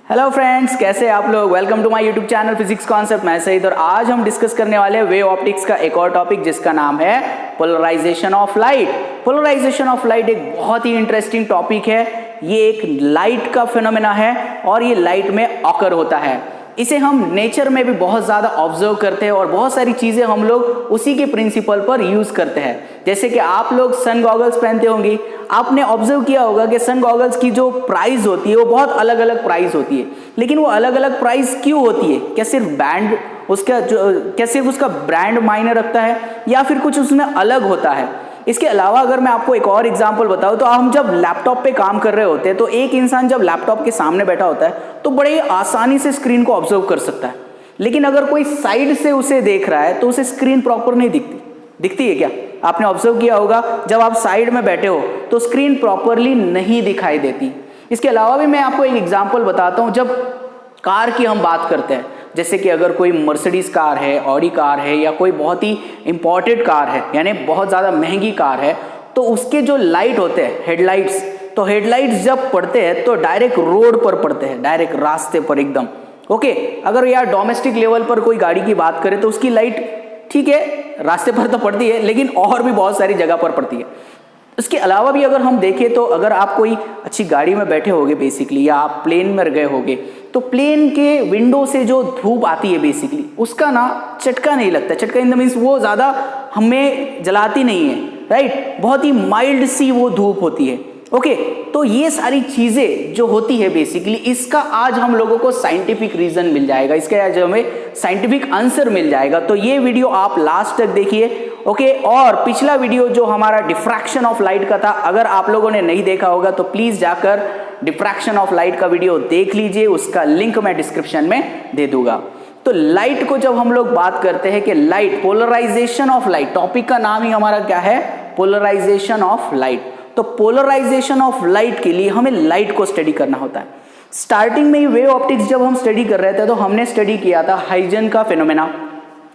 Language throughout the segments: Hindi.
हेलो फ्रेंड्स, कैसे आप लोग। Welcome to my YouTube channel physics concept. मैं सईद और आज हम डिस्कस करने वाले हैं वेव ऑप्टिक्स का एक और टॉपिक जिसका नाम है polarisation of light. Polarisation of light एक बहुत ही इंटरेस्टिंग टॉपिक है। ये एक लाइट का फिनोमेना है और ये लाइट में ऑकर होता है। इसे हम नेचर में भी बहुत ज़्यादा ऑब्जर्व करते हैं और बहुत सारी चीज़ें हम लोग उसी के प्रिंसिपल पर यूज़ करते हैं। जैसे कि आप लोग सन गॉगल्स पहनते होंगे, आपने ऑब्जर्व किया होगा कि सन गॉगल्स की जो प्राइस होती है वो बहुत अलग अलग प्राइस होती है। लेकिन वो अलग अलग प्राइस क्यों होती है? क्या सिर्फ ब्रांड उसका क्या सिर्फ उसका ब्रांड मायने रखता है या फिर कुछ उसमें अलग होता है? इसके अलावा अगर मैं आपको एक और एग्जांपल बताऊं तो हम जब लैपटॉप पे काम कर रहे होते हैं तो एक इंसान जब लैपटॉप के सामने बैठा होता है तो बड़े आसानी से स्क्रीन को ऑब्जर्व कर सकता है। लेकिन अगर कोई साइड से उसे देख रहा है तो उसे स्क्रीन प्रॉपर नहीं दिखती है क्या? आपने ऑब्जर्व किया होगा, जब आप साइड में बैठे हो तो स्क्रीन प्रॉपरली नहीं दिखाई देती। इसके अलावा भी मैं आपको एक एग्जाम्पल बताता हूँ। जब कार की हम बात करते हैं, जैसे कि अगर कोई मर्सिडीज कार है, ऑडी कार है या कोई बहुत ही इंपॉर्टेंट कार है, यानी बहुत ज़्यादा महंगी कार है, तो उसके जो लाइट होते हैं हेडलाइट्स, तो हेडलाइट्स जब पड़ते हैं तो डायरेक्ट रोड पर पड़ते हैं, डायरेक्ट रास्ते पर एकदम। ओके, अगर यार डोमेस्टिक लेवल पर कोई गाड़ी की बात करें तो उसकी लाइट ठीक है रास्ते पर तो पड़ती है, लेकिन और भी बहुत सारी जगह पर पड़ती है। इसके अलावा भी अगर हम देखें तो अगर आप कोई अच्छी गाड़ी में बैठे होगे बेसिकली, या आप प्लेन में गए होगे, तो प्लेन के विंडो से जो धूप आती है बेसिकली उसका ना चटका नहीं लगता। चटका इन द मीन्स वो ज़्यादा हमें जलाती नहीं है, राइट। बहुत ही माइल्ड सी वो धूप होती है। ओके, तो ये सारी चीज़ें जो होती है बेसिकली, इसका आज हम लोगों को साइंटिफिक रीज़न मिल जाएगा, इसका आज हमें साइंटिफिक आंसर मिल जाएगा। तो ये वीडियो आप लास्ट तक देखिए। ओके, और पिछला वीडियो जो हमारा डिफ्रैक्शन ऑफ लाइट का था, अगर आप लोगों ने नहीं देखा होगा तो प्लीज़ जाकर डिफ्रैक्शन ऑफ लाइट का वीडियो देख लीजिए, उसका लिंक मैं डिस्क्रिप्शन में दे दूंगा। तो लाइट को जब हम लोग बात करते हैं कि light, polarisation of light, topic का नाम ही हमारा क्या है? Polarisation of light. तो पोलराइजेशन ऑफ लाइट के लिए हमें लाइट को स्टडी करना होता है। स्टार्टिंग में ही वेव ऑप्टिक्स जब हम स्टडी कर रहे थे तो हमने स्टडी किया था हाइजन का फिनोमेना,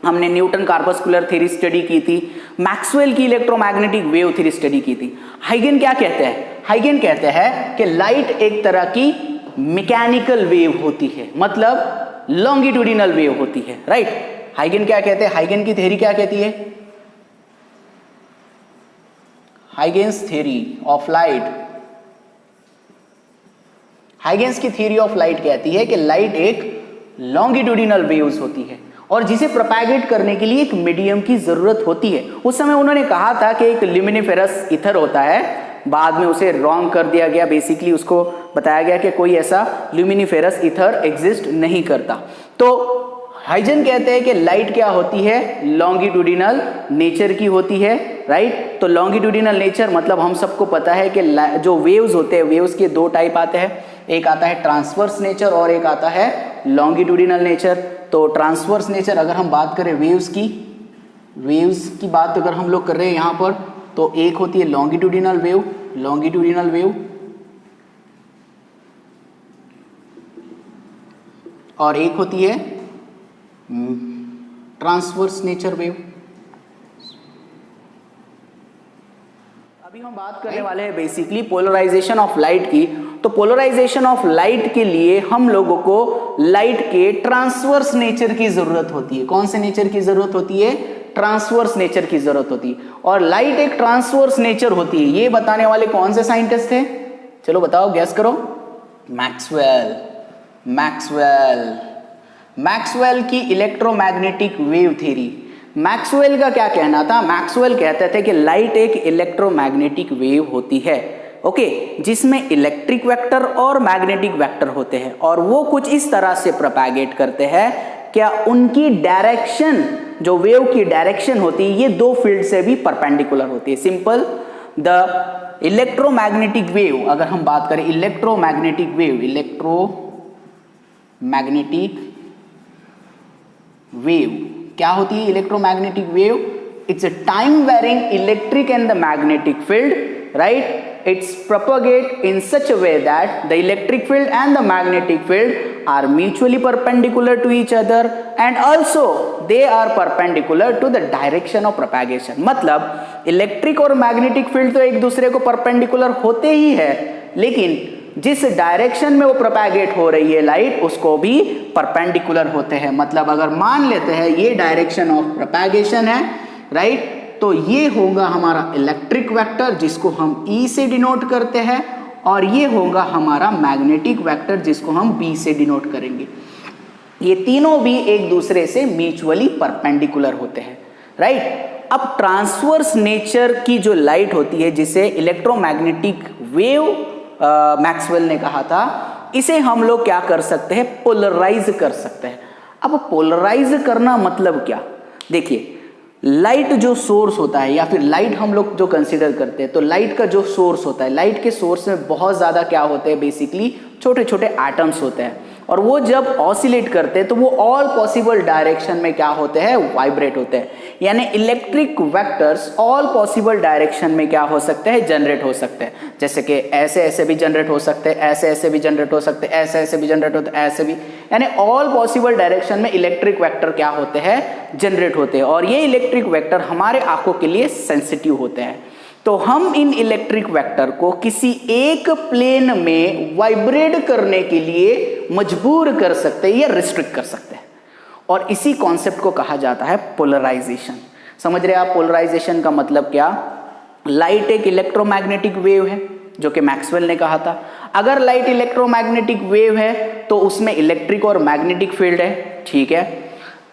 हमने न्यूटन कार्पस्कुलर थ्योरी स्टडी की थी, मैक्सवेल की इलेक्ट्रोमैग्नेटिक वेव थ्योरी स्टडी की थी। हाइगन क्या कहते हैं? हाइगन कहते हैं कि लाइट एक तरह की मैकेनिकल वेव होती है, मतलब लॉन्गिट्यूडिनल वेव होती है, राइट। हाइगन क्या कहते हैं? हाइगन की थ्योरी क्या कहती है? Huygens theory of light, Huygens की थ्योरी ऑफ लाइट कहती है कि लाइट एक लॉन्गिट्यूडिनल वेव्स होती है और जिसे प्रोपैगेट करने के लिए एक मीडियम की जरूरत होती है। उस समय उन्होंने कहा था कि एक ल्यूमिनिफेरस ईथर होता है, बाद में उसे रॉन्ग कर दिया गया। बेसिकली उसको बताया गया कि कोई ऐसा ल्यूमिनिफेरस ईथर एग्जिस्ट नहीं करता। तो हाइजन कहते हैं कि लाइट क्या होती है? लॉन्गिट्यूडिनल नेचर की होती है, राइट। तो लॉन्गिट्यूडिनल नेचर मतलब हम सबको पता है कि जो वेव्स होते हैं, वेव्स के दो टाइप आते हैं, एक आता है ट्रांसवर्स नेचर और एक आता है लॉन्गिट्यूडिनल नेचर। तो ट्रांसवर्स नेचर अगर हम बात करें वेव्स की बात अगर हम लोग कर रहे हैं यहाँ पर, तो एक होती है लॉन्गिट्यूडिनल वेव, और एक होती है ट्रांसवर्स नेचर वेव। अभी हम बात करने वाले हैं बेसिकली पोलराइजेशन ऑफ लाइट की। तो पोलराइजेशन ऑफ लाइट के लिए हम लोगों को लाइट के ट्रांसवर्स नेचर की जरूरत होती है। कौन से नेचर की जरूरत होती है? ट्रांसवर्स नेचर की जरूरत होती है। और लाइट एक ट्रांसवर्स नेचर होती है, ये बताने वाले कौन से साइंटिस्ट थे? चलो बताओ, गैस करो। मैक्सवेल की इलेक्ट्रोमैग्नेटिक वेव थ्योरी। मैक्सवेल का क्या कहना था? मैक्सवेल कहते थे कि लाइट एक इलेक्ट्रोमैग्नेटिक वेव होती है, ओके, जिसमें इलेक्ट्रिक वेक्टर और मैग्नेटिक वेक्टर होते हैं और वो कुछ इस तरह से प्रोपैगेट करते हैं। क्या उनकी डायरेक्शन, जो वेव की डायरेक्शन होती है, ये दो फील्ड से भी परपेंडिकुलर होती है। सिंपल, द इलेक्ट्रोमैग्नेटिक वेव, अगर हम बात करें इलेक्ट्रोमैग्नेटिक वेव क्या होती है? Electromagnetic wave, it's a time varying electric and the magnetic field, right. It's propagate in such a way that the electric field and the magnetic field are mutually perpendicular to each other and also they are perpendicular to the direction of propagation। मतलब इलेक्ट्रिक और मैग्नेटिक फील्ड तो एक दूसरे को परपेंडिकुलर होते ही है, लेकिन जिस डायरेक्शन में वो प्रोपैगेट हो रही है लाइट उसको भी परपेंडिकुलर होते हैं। मतलब अगर मान लेते हैं ये डायरेक्शन ऑफ प्रोपैगेशन है, राइट, तो ये होगा हमारा इलेक्ट्रिक वेक्टर जिसको हम E से डिनोट करते हैं, और ये होगा हमारा मैग्नेटिक वेक्टर जिसको हम B से डिनोट करेंगे। ये तीनों भी एक दूसरे से म्यूचुअली परपेंडिकुलर होते हैं, राइट। अब ट्रांसवर्स नेचर की जो लाइट होती है जिसे इलेक्ट्रोमैग्नेटिक वेव मैक्सवेल ने कहा था, इसे हम लोग क्या कर सकते हैं, पोलराइज कर सकते हैं। अब पोलराइज करना मतलब क्या, देखिए लाइट जो सोर्स होता है या फिर लाइट हम लोग जो कंसीडर करते हैं, तो लाइट का जो सोर्स होता है, लाइट के सोर्स में बहुत ज़्यादा क्या होते हैं, बेसिकली छोटे छोटे एटम्स होते हैं, और वो जब ऑसिलेट करते हैं तो वो ऑल पॉसिबल डायरेक्शन में क्या होते हैं, वाइब्रेट होते हैं। यानी electric vectors all possible direction में क्या हो सकते हैं, जनरेट हो सकते हैं। जैसे कि ऐसे ऐसे भी जनरेट हो सकते हैं, ऐसे ऐसे भी जनरेट हो सकते हैं, ऐसे ऐसे भी जनरेट होते हैं, ऐसे भी, यानी ऑल पॉसिबल डायरेक्शन में इलेक्ट्रिक वेक्टर क्या होते हैं, जनरेट होते हैं। और ये इलेक्ट्रिक वेक्टर हमारे आंखों के लिए सेंसिटिव होते हैं। तो हम इन इलेक्ट्रिक वेक्टर को किसी एक प्लेन में वाइब्रेट करने के लिए मजबूर कर सकते हैं या रिस्ट्रिक्ट कर सकते हैं, और इसी कॉन्सेप्ट को कहा जाता है पोलराइजेशन। समझ रहे हैं आप पोलराइजेशन का मतलब क्या? लाइट एक इलेक्ट्रोमैग्नेटिक वेव है जो कि मैक्सवेल ने कहा था। अगर लाइट इलेक्ट्रोमैग्नेटिक वेव है तो उसमें इलेक्ट्रिक और मैग्नेटिक फील्ड है, ठीक है।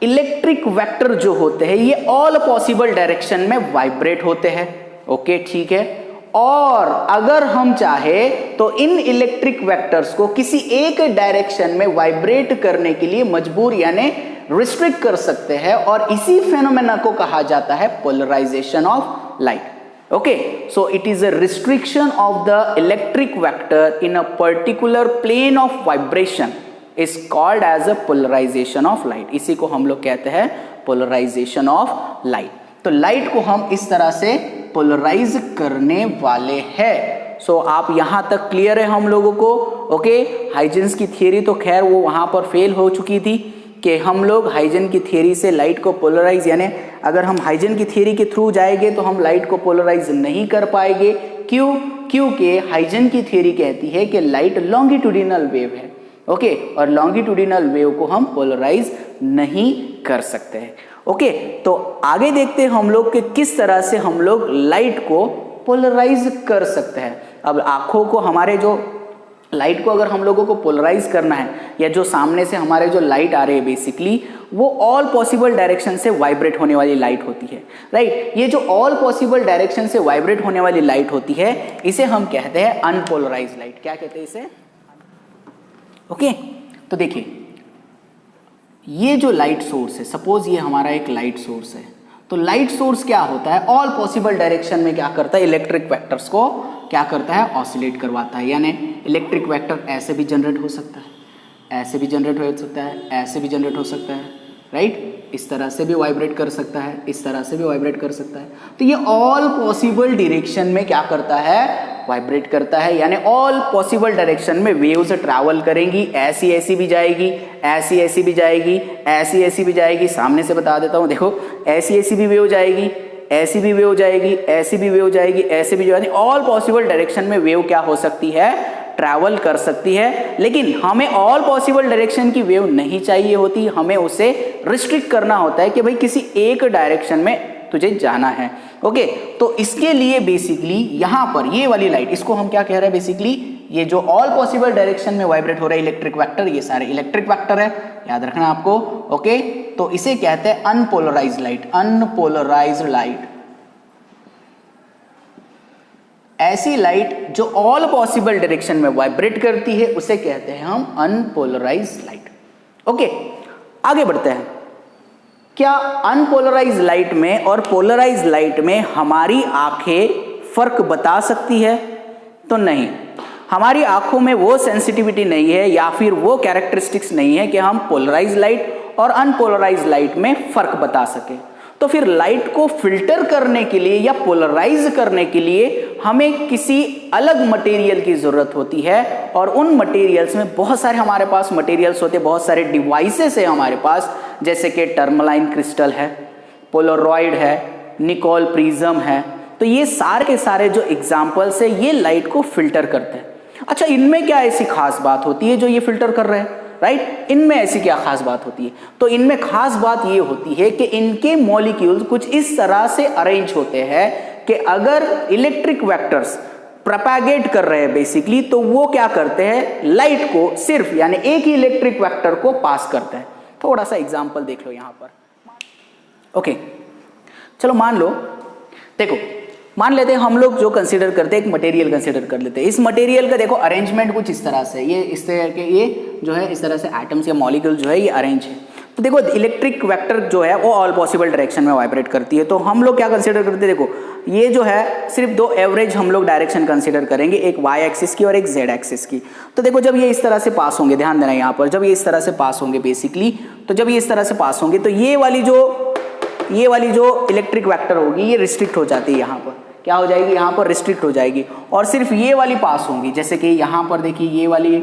इलेक्ट्रिक वेक्टर जो होते हैं ये ऑल पॉसिबल डायरेक्शन में वाइब्रेट होते हैं, ओके, ठीक है। और अगर हम चाहे तो इन इलेक्ट्रिक वेक्टर्स को किसी एक डायरेक्शन में वाइब्रेट करने के लिए मजबूर यानी रिस्ट्रिक्ट कर सकते हैं, और इसी फेनोमेना को कहा जाता है polarisation of light. Okay, so it is a restriction of the electric vector in a particular plane of vibration is called as a polarization of light. इसी को हम लोग कहते हैं पोलराइजेशन ऑफ लाइट। तो लाइट को हम इस तरह से पोलराइज करने वाले हैं। सो आप यहां तक क्लियर है हम लोगों को? ओके, हाइजेंस की थियरी तो खैर वो वहां पर फेल हो चुकी थी कि हम लोग हाइजेन की थियरी से लाइट को पोलराइज, यानी अगर हम हाइजेन की थियरी के थ्रू जाएंगे तो हम लाइट को पोलराइज नहीं कर पाएंगे। क्यों? क्योंकि हाइजेन की थियरी कहती है कि लाइट लॉन्गिट्यूडिनल वेव है, ओके, और लॉन्गिट्यूडिनल वेव को हम पोलराइज नहीं कर सकते हैं। ओके, तो आगे देखते हैं हम लोग कि किस तरह से हम लोग लाइट को पोलराइज कर सकते हैं। अब आंखों को, हमारे जो लाइट को अगर हम लोगों को पोलराइज करना है, या जो सामने से हमारे जो लाइट आ रहे हैं बेसिकली वो ऑल पॉसिबल डायरेक्शन से वाइब्रेट होने वाली लाइट होती है, राइट। ये जो ऑल पॉसिबल डायरेक्शन से वाइब्रेट होने वाली लाइट होती है इसे हम कहते हैं अनपोलराइज लाइट। क्या कहते हैं इसे? ओके, तो देखिए ये जो लाइट सोर्स है, सपोज ये हमारा एक लाइट सोर्स है, तो लाइट सोर्स क्या होता है, ऑल पॉसिबल डायरेक्शन में क्या करता है, इलेक्ट्रिक वेक्टर्स को क्या करता है, ऑसिलेट करवाता है। यानी इलेक्ट्रिक वेक्टर ऐसे भी जनरेट हो सकता है, ऐसे भी जनरेट हो सकता है, ऐसे भी जनरेट हो सकता है, राइट, इस तरह से भी वाइब्रेट कर सकता है, इस तरह से भी वाइब्रेट कर सकता है। तो ये ऑल पॉसिबल डायरेक्शन में क्या करता है, वाइब्रेट करता है। यानी ऑल पॉसिबल डायरेक्शन में वेव्स ट्रैवल करेंगी, ऐसी ऐसी भी जाएगी, ऐसी ऐसी भी जाएगी, ऐसी ऐसी भी जाएगी। सामने से बता देता हूँ, देखो ऐसी ऐसी भी वेव जाएगी, ऐसी भी वेव जाएगी, ऐसी भी वेव जाएगी, ऐसे भी जाएगी। ऑल पॉसिबल डायरेक्शन में वेव क्या हो सकती है, ट्रैवल कर सकती है। लेकिन हमें ऑल पॉसिबल डायरेक्शन की वेव नहीं चाहिए होती, हमें उसे रिस्ट्रिक्ट करना होता है कि भाई किसी एक डायरेक्शन में तुझे जाना है। ओके, तो इसके लिए बेसिकली यहां पर ये वाली लाइट, इसको हम क्या कह रहे हैं, बेसिकली ये जो ऑल पॉसिबल डायरेक्शन में वाइब्रेट हो रहा है इलेक्ट्रिक वेक्टर, ये सारे इलेक्ट्रिक वेक्टर है, याद रखना आपको। ओके, तो इसे कहते हैं अनपोलराइज्ड लाइट। अनपोलराइज्ड लाइट ऐसी लाइट जो ऑल पॉसिबल डायरेक्शन में वाइब्रेट करती है उसे कहते हैं हम अनपोलराइज्ड लाइट। ओके, आगे बढ़ते हैं। क्या अनपोलराइज्ड लाइट में और पोलराइज्ड लाइट में हमारी आंखें फर्क बता सकती है? तो नहीं, हमारी आंखों में वो सेंसिटिविटी नहीं है या फिर वो कैरेक्टरिस्टिक्स नहीं है कि हम पोलराइज्ड लाइट और अनपोलराइज्ड लाइट में फर्क बता सके। तो फिर लाइट को फिल्टर करने के लिए या पोलराइज करने के लिए हमें किसी अलग मटेरियल की जरूरत होती है, और उन मटेरियल्स में बहुत सारे हमारे पास मटेरियल्स होते हैं, बहुत सारे डिवाइसेस है हमारे पास, जैसे कि टर्मलाइन क्रिस्टल है, पोलरॉइड है, निकोल प्रिज्म है। तो ये सारे के सारे जो एग्जाम्पल्स है ये लाइट को फिल्टर करते हैं। अच्छा, इनमें क्या ऐसी खास बात होती है जो ये फिल्टर कर रहे हैं, राइट? इनमें ऐसी क्या खास बात होती है? तो इनमें खास बात ये होती है कि इनके मॉलिक्यूल्स कुछ इस तरह से अरेंज होते हैं कि अगर इलेक्ट्रिक वेक्टर्स प्रोपैगेट कर रहे हैं बेसिकली, तो वो क्या करते हैं, लाइट को सिर्फ यानी एक ही इलेक्ट्रिक वेक्टर को पास करते हैं। थोड़ा सा एग्जांपल देख लो यहां पर। ओके, चलो मान लो, देखो मान लेते हैं हम लोग जो कंसीडर करते हैं, एक मटेरियल कंसीडर कर लेते हैं। इस मटेरियल का देखो अरेंजमेंट कुछ इस तरह से, ये इस तरह के, ये जो है इस तरह से एटम्स या मॉलिक्यूल जो है ये अरेंज है। तो देखो इलेक्ट्रिक वेक्टर जो है वो ऑल पॉसिबल डायरेक्शन में वाइब्रेट करती है। तो हम लोग क्या कंसीडर करते हैं, देखो ये जो है सिर्फ दो एवरेज हम लोग डायरेक्शन कंसीडर करेंगे, एक वाई एक्सिस की और एक जेड एक्सिस की। तो देखो जब ये इस तरह से पास होंगे, ध्यान देना यहाँ पर, जब ये इस तरह से पास होंगे बेसिकली, तो जब ये इस तरह से पास होंगे तो ये वाली जो इलेक्ट्रिक वेक्टर होगी ये रिस्ट्रिक्ट हो जाती है, यहाँ पर क्या हो जाएगी, यहाँ पर रिस्ट्रिक्ट हो जाएगी, और सिर्फ ये वाली पास होंगी। जैसे कि यहाँ पर देखिए ये वाली,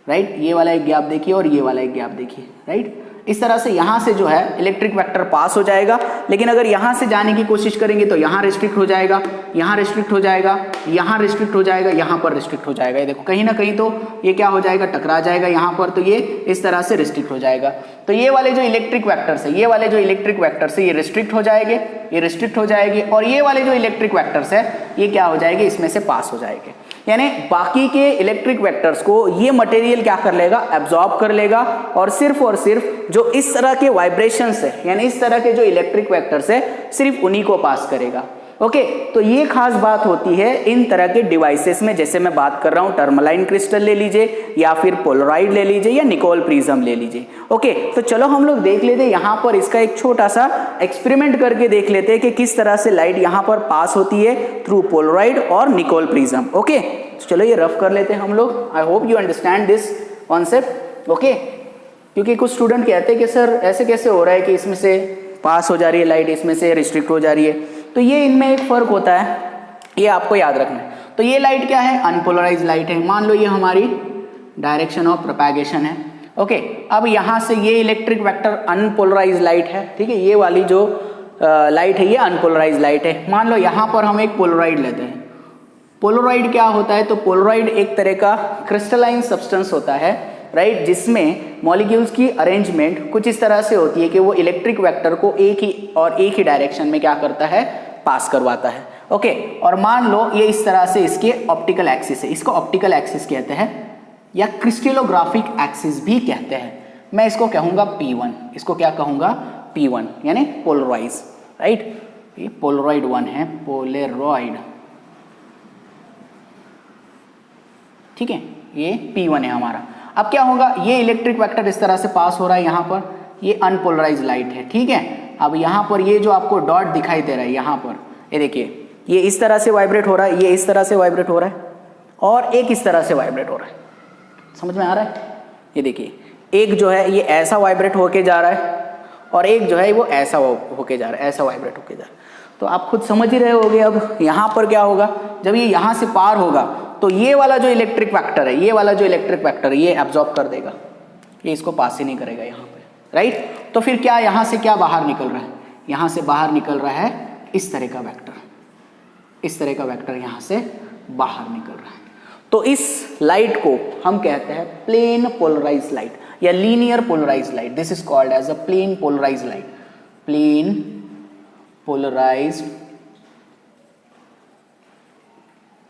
राइट, ये वाला एक गैप देखिए और ये वाला एक गैप देखिए, राइट। इस तरह से यहाँ से जो है इलेक्ट्रिक वेक्टर पास हो जाएगा, लेकिन अगर यहाँ से जाने की कोशिश करेंगे तो यहाँ रिस्ट्रिक्ट हो जाएगा, यहाँ रिस्ट्रिक्ट हो जाएगा, यहाँ रिस्ट्रिक्ट हो जाएगा, यहाँ पर रिस्ट्रिक्ट हो जाएगा। ये देखो कहीं ना कहीं तो ये क्या हो जाएगा, टकरा जाएगा यहाँ पर, तो ये इस तरह से रिस्ट्रिक्ट हो जाएगा। तो ये वाले जो इलेक्ट्रिक वेक्टर्स है, ये वाले जो इलेक्ट्रिक वेक्टर्स है ये रिस्ट्रिक्ट हो जाएंगे, ये रिस्ट्रिक्ट हो जाएगी, और ये वाले जो इलेक्ट्रिक वेक्टर्स है ये क्या हो जाएंगे, इसमें से पास हो जाएंगे। यानी बाकी के इलेक्ट्रिक वेक्टर्स को ये मटेरियल क्या कर लेगा, एब्जॉर्ब कर लेगा, और सिर्फ जो इस तरह के वाइब्रेशंस है यानी इस तरह के जो इलेक्ट्रिक वेक्टर्स है सिर्फ उन्हीं को पास करेगा। ओके, तो ये खास बात होती है इन तरह के डिवाइसेस में, जैसे मैं बात कर रहा हूं टर्मलाइन क्रिस्टल ले लीजिए, या फिर पोलराइड ले लीजिए, या निकोल प्रिज्म ले लीजिए। ओके, तो चलो हम लोग देख लेते हैं यहाँ पर इसका एक छोटा सा एक्सपेरिमेंट करके देख लेते हैं कि किस तरह से लाइट यहाँ पर पास होती है थ्रू पोलराइड और निकोल प्रिज्म। ओके, तो चलो ये रफ कर लेते हैं हम लोग। I hope you understand this concept. Okay, क्योंकि कुछ स्टूडेंट कहते हैं कि सर ऐसे कैसे हो रहा है कि इसमें से पास हो जा रही है लाइट, इसमें से रिस्ट्रिक्ट हो जा रही है। तो ये इनमें एक फर्क होता है, ये आपको याद रखना है। तो ये लाइट क्या है, अनपोलराइज लाइट है। मान लो ये हमारी डायरेक्शन ऑफ प्रोपैगेशन है। ओके, अब यहाँ से ये इलेक्ट्रिक वेक्टर अनपोलराइज लाइट है, ठीक है, ये वाली जो लाइट है ये अनपोलराइज लाइट है। मान लो यहाँ पर हम एक पोलराइड लेते हैं। पोलराइड क्या होता है, तो पोलराइड एक तरह का क्रिस्टलाइन सब्सटेंस होता है, राइट, जिसमें मॉलिक्यूल्स की अरेंजमेंट कुछ इस तरह से होती है कि वो इलेक्ट्रिक वेक्टर को एक ही डायरेक्शन में क्या करता है, पास करवाता है। ओके, और मान लो ये इस तरह से इसके ऑप्टिकल एक्सिस है, इसको ऑप्टिकल एक्सिस कहते हैं या क्रिस्टलोग्राफिक एक्सिस भी कहते हैं। मैं इसको कहूंगा P1, इसको क्या कहूंगा, P1 यानी पोलराइज, राइट। ये पोलराइड 1 है, पोलराइड, ठीक है, ये P1 है हमारा। अब क्या होगा, ये इलेक्ट्रिक वेक्टर इस तरह से पास हो रहा है यहाँ पर, ये अनपोलराइज लाइट है, ठीक है। अब यहाँ पर ये जो आपको डॉट दिखाई दे रहा है यहाँ पर, ये देखिए ये इस तरह से वाइब्रेट हो रहा है, ये इस तरह से वाइब्रेट हो रहा है, और एक इस तरह से वाइब्रेट हो रहा है। समझ में आ रहा है? ये देखिए एक जो है ये ऐसा वाइब्रेट होके जा रहा है, और एक जो है वो ऐसा होके जा रहा है, ऐसा वाइब्रेट होके जा रहा है। तो आप खुद समझ ही रहे होगे अब यहाँ पर क्या होगा, जब ये यहाँ से पार होगा तो ये वाला जो इलेक्ट्रिक वेक्टर है, ये वाला जो इलेक्ट्रिक वेक्टर है ये एब्जॉर्ब कर देगा, ये इसको पास ही नहीं करेगा यहाँ पे, राइट। तो फिर क्या यहाँ से क्या बाहर निकल रहा है, यहाँ से बाहर निकल रहा है इस तरह का वेक्टर, इस तरह का वेक्टर यहाँ से बाहर निकल रहा है। तो इस लाइट को हम कहते हैं प्लेन पोलराइज लाइट या linear polarize light. This is called as a plane polarize light, plane polarized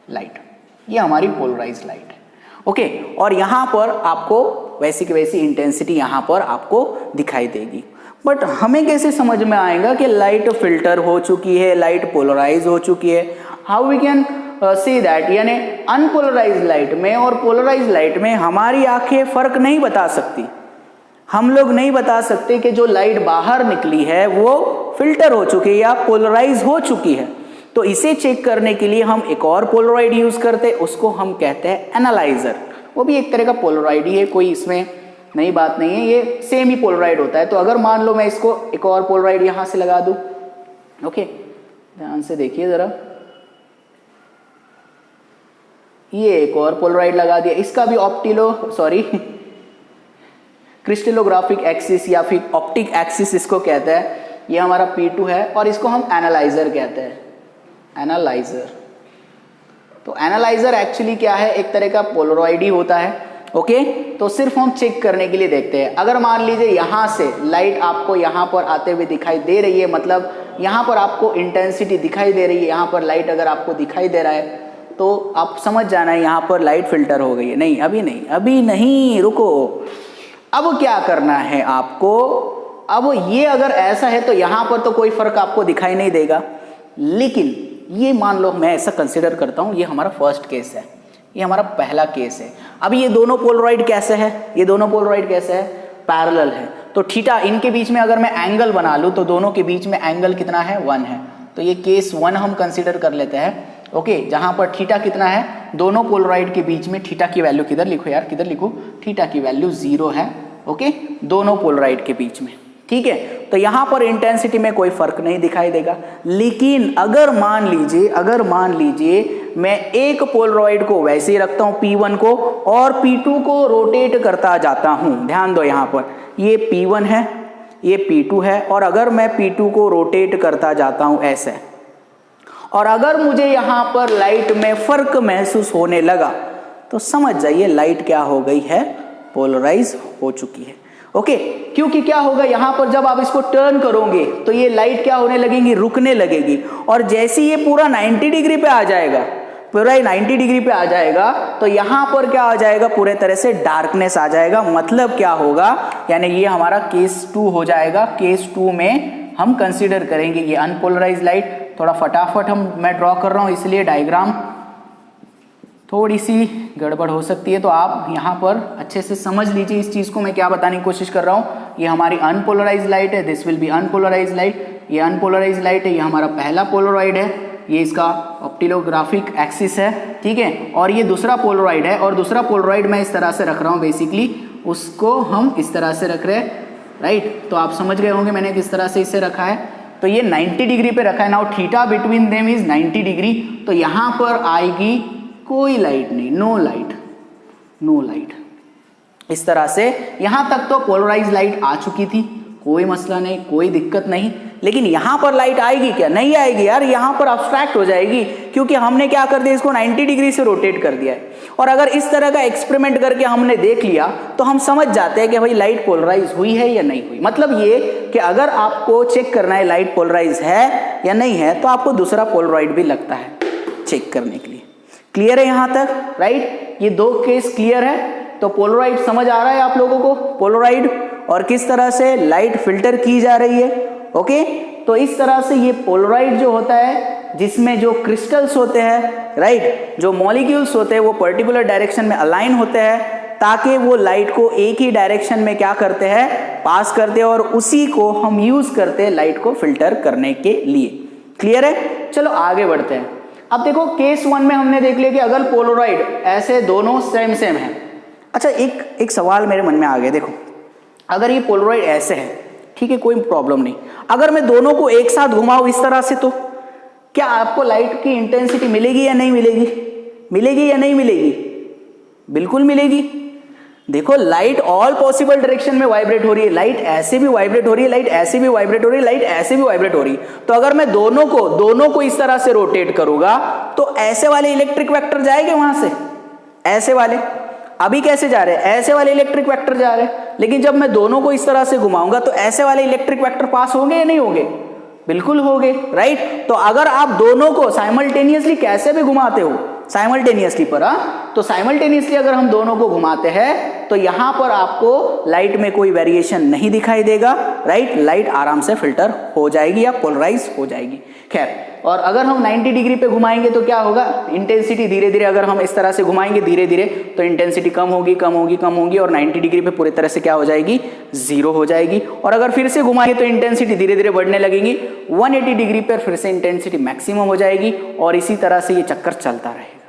light, ये हमारी पोलराइज लाइट है। ओके, और यहां पर आपको वैसी की वैसी इंटेंसिटी यहां पर आपको दिखाई देगी। बट हमें कैसे समझ में आएगा कि लाइट फिल्टर हो चुकी है, लाइट पोलराइज हो चुकी है? How we can see that, यानी अनपोलराइज लाइट में और पोलराइज लाइट में हमारी आंखें फर्क नहीं बता सकती। हम लोग नहीं बता सकते कि जो लाइट बाहर निकली है वो फिल्टर हो चुकी है या पोलराइज हो चुकी है। तो इसे चेक करने के लिए हम एक और पोलराइड यूज करते हैं, उसको हम कहते हैं एनालाइजर। वो भी एक तरह का पोलराइड ही है, कोई इसमें नई बात नहीं है, ये सेम ही पोलराइड होता है। तो अगर मान लो मैं इसको एक और पोलराइड यहां से लगा दूं, ओके ध्यान से देखिए जरा, ये एक और पोलराइड लगा दिया, इसका भी क्रिस्टलोग्राफिक एक्सिस या फिर ऑप्टिक एक्सिस इसको कहते हैं। ये हमारा P2 है और इसको हम एनालाइजर कहते हैं, एनालाइजर। तो एनालाइजर एक्चुअली क्या है, एक तरह का पोलरॉइड ही होता है। ओके, तो सिर्फ हम चेक करने के लिए देखते हैं। अगर मान लीजिए यहाँ से लाइट आपको यहाँ पर आते हुए दिखाई दे रही है, मतलब यहाँ पर आपको इंटेंसिटी दिखाई दे रही है, यहाँ पर लाइट अगर आपको दिखाई दे रहा है तो आप समझ जाना है यहाँ पर लाइट फिल्टर हो गई है। नहीं, अभी नहीं, अभी नहीं, रुको। अब क्या करना है आपको, अब ये अगर ऐसा है तो यहाँ पर तो कोई फर्क आपको दिखाई नहीं देगा, लेकिन ये मान लो मैं ऐसा कंसिडर करता हूँ, ये हमारा फर्स्ट केस है, ये हमारा पहला केस है। अब ये दोनों पोलरॉइड कैसे है, ये दोनों पोलरॉइड कैसे है, पैरेलल है। तो थीटा, इनके बीच में अगर मैं एंगल बना लूँ तो दोनों के बीच में एंगल कितना है, 1 है। तो ये केस 1 हम कंसिडर कर लेते हैं। ओके, जहां पर थीटा कितना है, दोनों पोलरॉइड के बीच में थीटा की वैल्यू, किधर लिखो यार, किधर लिखो, थीटा की वैल्यू 0 है। ओके, दोनों पोलरॉइड के बीच में, ठीक है। तो यहां पर इंटेंसिटी में कोई फर्क नहीं दिखाई देगा। लेकिन अगर मान लीजिए मैं एक पोलरॉइड को वैसे ही रखता हूं P1 को और P2 को रोटेट करता जाता हूं, ध्यान दो, यहां पर ये P1 है, ये P2 है, और अगर मैं P2 को रोटेट करता जाता हूं ऐसे, और अगर मुझे यहां पर लाइट में फर्क महसूस होने लगा तो समझ जाइए लाइट क्या हो गई है, पोलराइज हो चुकी है। ओके, क्योंकि क्या होगा यहां पर जब आप इसको टर्न करोगे तो ये लाइट क्या होने लगेगी, रुकने लगेगी, और जैसे ये पूरा 90 डिग्री पे आ जाएगा, पूरा 90 डिग्री पे आ जाएगा तो यहां पर क्या आ जाएगा, पूरे तरह से डार्कनेस आ जाएगा। मतलब क्या होगा, यानी ये हमारा केस 2 हो जाएगा। केस 2 में हम कंसीडर करेंगे ये अनपोलराइज लाइट। थोड़ा फटाफट मैं ड्रॉ कर रहा हूं, इसलिए डायग्राम थोड़ी सी गड़बड़ हो सकती है, तो आप यहाँ पर अच्छे से समझ लीजिए इस चीज़ को मैं क्या बताने की कोशिश कर रहा हूँ। ये हमारी अनपोलराइज लाइट है, this will be unpolarize light, ये अनपोलराइज लाइट है, ये हमारा पहला पोलरॉइड है, ये इसका ऑप्टिलोग्राफिक एक्सिस है, ठीक है, और ये दूसरा पोलरॉइड है, और दूसरा पोलरॉइड मैं इस तरह से रख रहा हूँ, बेसिकली उसको हम इस तरह से रख रहे हैं, राइट। तो आप समझ गए होंगे मैंने किस तरह से इसे रखा है। तो ये 90 डिग्री पे रखा है। Now theta between them is 90 degree, तो यहाँ पर आएगी कोई लाइट नहीं, नो लाइट, नो लाइट। इस तरह से यहां तक तो पोलराइज लाइट आ चुकी थी, कोई मसला नहीं, कोई दिक्कत नहीं। लेकिन यहां पर लाइट आएगी क्या, नहीं आएगी यार, यहां पर अब्स्ट्रैक्ट हो जाएगी, क्योंकि हमने क्या कर दिया, इसको 90 डिग्री से रोटेट कर दिया है। और अगर इस तरह का एक्सपेरिमेंट करके हमने देख लिया तो हम समझ जाते हैं कि भाई लाइट पोलराइज हुई है या नहीं हुई। मतलब ये कि अगर आपको चेक करना है लाइट पोलराइज है या नहीं है तो आपको दूसरा पोलरॉइड भी लगता है चेक करने के लिए। क्लियर है यहां तक, राइट। ये दो केस क्लियर है। तो पोलराइड समझ आ रहा है आप लोगों को, पोलराइड और किस तरह से लाइट फिल्टर की जा रही है। ओके, तो इस तरह से ये पोलराइड जो होता है जिसमें जो क्रिस्टल्स होते हैं, राइट, जो मॉलिक्यूल्स होते हैं वो पर्टिकुलर डायरेक्शन में अलाइन होते हैं ताकि वो लाइट को एक ही डायरेक्शन में क्या करते हैं, पास करते हैं, और उसी को हम यूज करते हैं लाइट को फिल्टर करने के लिए। क्लियर है, चलो आगे बढ़ते हैं। अब देखो केस 1 में हमने देख लिया कि अगर पोलराइड ऐसे दोनों सेम सेम है। अच्छा, एक सवाल मेरे मन में आ गया। देखो अगर ये पोलराइड ऐसे है, ठीक है, कोई प्रॉब्लम नहीं। अगर मैं दोनों को एक साथ घुमाऊं इस तरह से, तो क्या आपको लाइट की इंटेंसिटी मिलेगी या नहीं मिलेगी, मिलेगी या नहीं मिलेगी, बिल्कुल मिलेगी। देखो लाइट ऑल पॉसिबल डायरेक्शन में वाइब्रेट हो रही है, लाइट ऐसे भी वाइब्रेट हो रही है, लाइट ऐसे भी वाइब्रेट हो रही है, लाइट ऐसे भी वाइब्रेट हो रही है। तो अगर मैं दोनों को इस तरह से रोटेट करूंगा तो ऐसे वाले इलेक्ट्रिक वेक्टर जाएंगे वहां से, ऐसे वाले अभी कैसे जा रहे हैं, ऐसे वाले इलेक्ट्रिक वेक्टर जा रहे हैं। लेकिन जब मैं दोनों को इस तरह से घुमाऊंगा तो ऐसे वाले इलेक्ट्रिक वेक्टर पास होंगे या नहीं होंगे, बिल्कुल होंगे, राइट। तो अगर आप दोनों को साइमल्टेनियसली कैसे भी घुमाते हो, साइमल्टेनियसली पर, तो साइमल्टेनियसली अगर हम दोनों को घुमाते हैं तो यहां पर आपको लाइट में कोई वेरिएशन नहीं दिखाई देगा, राइट। लाइट आराम से फिल्टर हो जाएगी या पोलराइज हो जाएगी। खैर, और अगर हम 90 डिग्री पे घुमाएंगे तो क्या होगा, इंटेंसिटी धीरे धीरे, अगर हम इस तरह से घुमाएंगे धीरे धीरे तो इंटेंसिटी कम होगी कम होगी कम होगी, और 90 डिग्री पे पूरी तरह से क्या हो जाएगी, 0 हो जाएगी। और अगर फिर से घुमाएंगे तो इंटेंसिटी धीरे धीरे बढ़ने लगेगी, 180 डिग्री पर फिर से इंटेंसिटी मैक्सिमम हो जाएगी, और इसी तरह से ये चक्कर चलता रहेगा।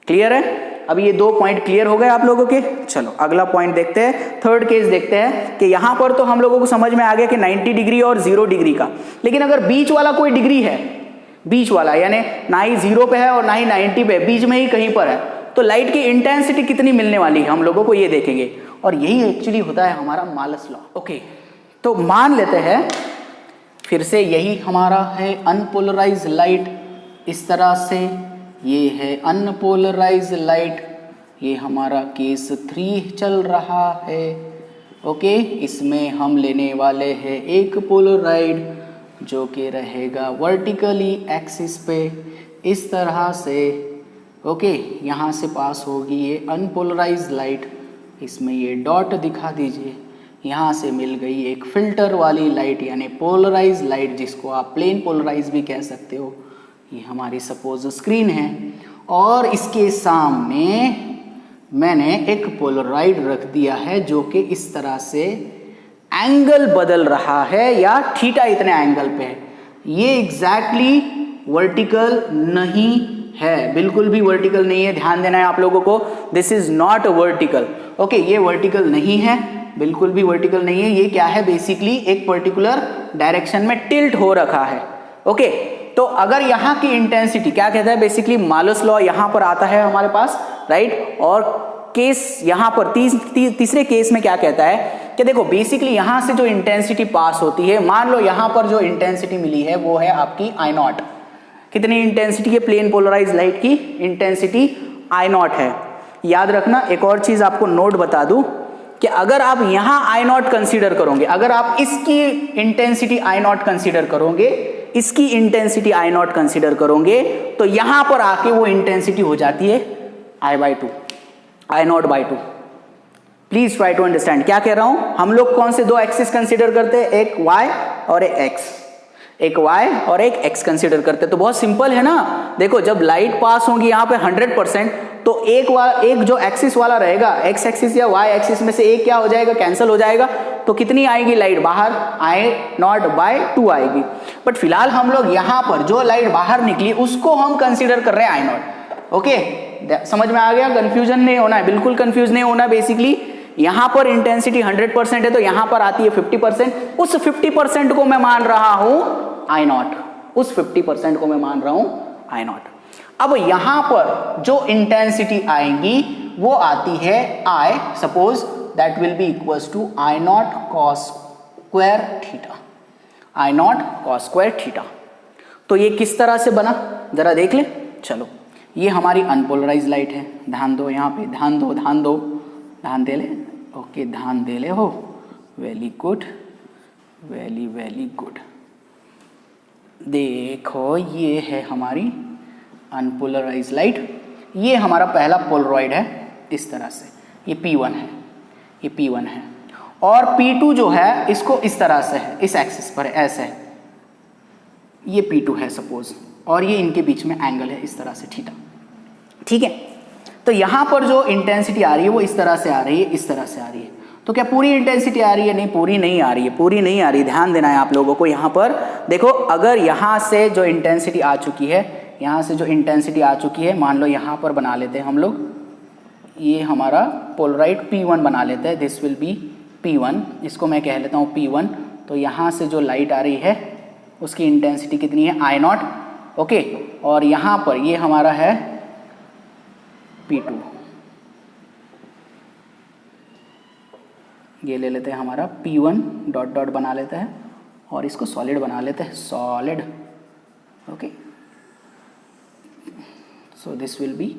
क्लियर है। अब ये 2 पॉइंट क्लियर हो गए आप लोगों के। चलो अगला पॉइंट देखते हैं, थर्ड केस देखते हैं कि यहां पर तो हम लोगों को समझ में आ गया कि 90 डिग्री और 0 डिग्री का। लेकिन अगर बीच वाला कोई डिग्री है, बीच वाला यानी ना ही 0 पे है और ना ही 90 पे, बीच में ही कहीं पर है, तो लाइट की इंटेंसिटी कितनी मिलने वाली है हम लोगों को, ये देखेंगे। और यही एक्चुअली होता है हमारा मालस लॉ। ओके, तो मान लेते हैं फिर से यही हमारा है अनपोलराइज लाइट, इस तरह से ये है अनपोलराइज लाइट, ये हमारा केस 3 चल रहा है। ओके, इसमें हम लेने वाले हैं एक पोलराइड जो कि रहेगा वर्टिकली एक्सिस पे इस तरह से। ओके, यहाँ से पास होगी ये अनपोलराइज लाइट, इसमें ये डॉट दिखा दीजिए। यहाँ से मिल गई एक फिल्टर वाली लाइट यानी पोलराइज लाइट, जिसको आप प्लेन पोलराइज भी कह सकते हो। ये हमारी सपोज स्क्रीन है और इसके सामने मैंने एक पोलराइड रख दिया है जो कि इस तरह से एंगल बदल रहा है या थीटा इतने एंगल पे है। ये एग्जैक्टली वर्टिकल नहीं है, बिल्कुल भी वर्टिकल नहीं है, ध्यान देना है आप लोगों को। This is not vertical. Okay, ये वर्टिकल नहीं है, बिल्कुल भी वर्टिकल नहीं है। ये क्या है, बेसिकली एक पर्टिकुलर डायरेक्शन में टिल्ट हो रखा है। ओके, तो अगर यहाँ की इंटेंसिटी क्या कहता है, बेसिकली मालोस लॉ यहाँ पर आता है हमारे पास, राइट। और केस यहाँ पर तीसरे केस में क्या कहता है कि देखो बेसिकली यहाँ से जो इंटेंसिटी पास होती है, मान लो यहाँ पर जो इंटेंसिटी मिली है वो है आपकी आई नॉट। कितनी इंटेंसिटी है प्लेन पोलराइज लाइट की? इंटेंसिटी आई नॉट है। याद रखना, एक और चीज आपको नोट बता दूं कि अगर आप यहाँ आई नॉट कंसिडर करोगे, अगर आप इसकी इंटेंसिटी आई नॉट कंसिडर करोगे, इसकी इंटेंसिटी आई नॉट कंसिडर करोगे, तो यहां पर आके वो इंटेंसिटी हो जाती है I/2, I not by 2। Please try to understand क्या कह रहा हूं। हम लोग कौन से दो एक्सिस कंसिडर करते हैं, एक y और एक x, एक y और एक x कंसिडर करते हैं। तो बहुत सिंपल है ना, देखो जब लाइट पास होगी यहाँ पे 100%, तो एक जो एक्सिस वाला रहेगा, x एक्सिस या y एक्सिस में से एक क्या हो जाएगा, कैंसिल हो जाएगा। तो कितनी आएगी लाइट बाहर, I0/2 आएगी। बट फिलहाल हम लोग यहाँ पर जो लाइट बाहर निकली उसको हम कंसिडर कर रहे हैं I0। ओके, समझ में आ गया? कंफ्यूजन नहीं होना है, बिल्कुल कंफ्यूज नहीं होना। बेसिकली यहाँ पर इंटेंसिटी 100% है तो यहाँ पर आती है 50%, उस 50% को मैं मान रहा हूं I0, उस 50% को मैं मान रहा हूं I0। अब यहां पर जो इंटेंसिटी आएंगी वो आती है I, suppose that will be equals to I0 cos square theta, I0 cos square theta. तो ये किस तरह से बना जरा देख ले। चलो, ये हमारी अनपोलराइज लाइट है, ध्यान दो यहाँ पे, ध्यान दो, ध्यान दो, ध्यान दे ले। ओके, ध्यान दे ले हो, very good, very very good. देखो ये है हमारी अनपोलराइज लाइट, ये हमारा पहला पोलरॉइड है इस तरह से, ये P1 है, ये P1 है। और P2 जो है इसको इस तरह से है, इस एक्सिस पर ऐसे है, ये P2 है सपोज, और ये इनके बीच में एंगल है इस तरह से थीटा। ठीक है, तो यहाँ पर जो इंटेंसिटी आ रही है वो इस तरह से आ रही है, इस तरह से आ रही है। तो क्या पूरी इंटेंसिटी आ रही है? नहीं, पूरी नहीं आ रही है, पूरी नहीं आ रही। ध्यान देना है आप लोगों को यहाँ पर। देखो, अगर यहाँ से जो इंटेंसिटी आ चुकी है, यहाँ से जो इंटेंसिटी आ चुकी है, मान लो यहाँ पर बना लेते हैं हम लोग, ये हमारा पोलराइड P1 बना लेते हैं, दिस विल बी P1, इसको मैं कह लेता हूँ P1। तो यहाँ से जो लाइट आ रही है उसकी इंटेंसिटी कितनी है, I0। ओके, और यहाँ पर ये हमारा है P2, ये ले लेते हैं हमारा P1 डॉट डॉट बना लेते हैं और इसको सॉलिड बना लेते हैं, solid. Okay, so this will B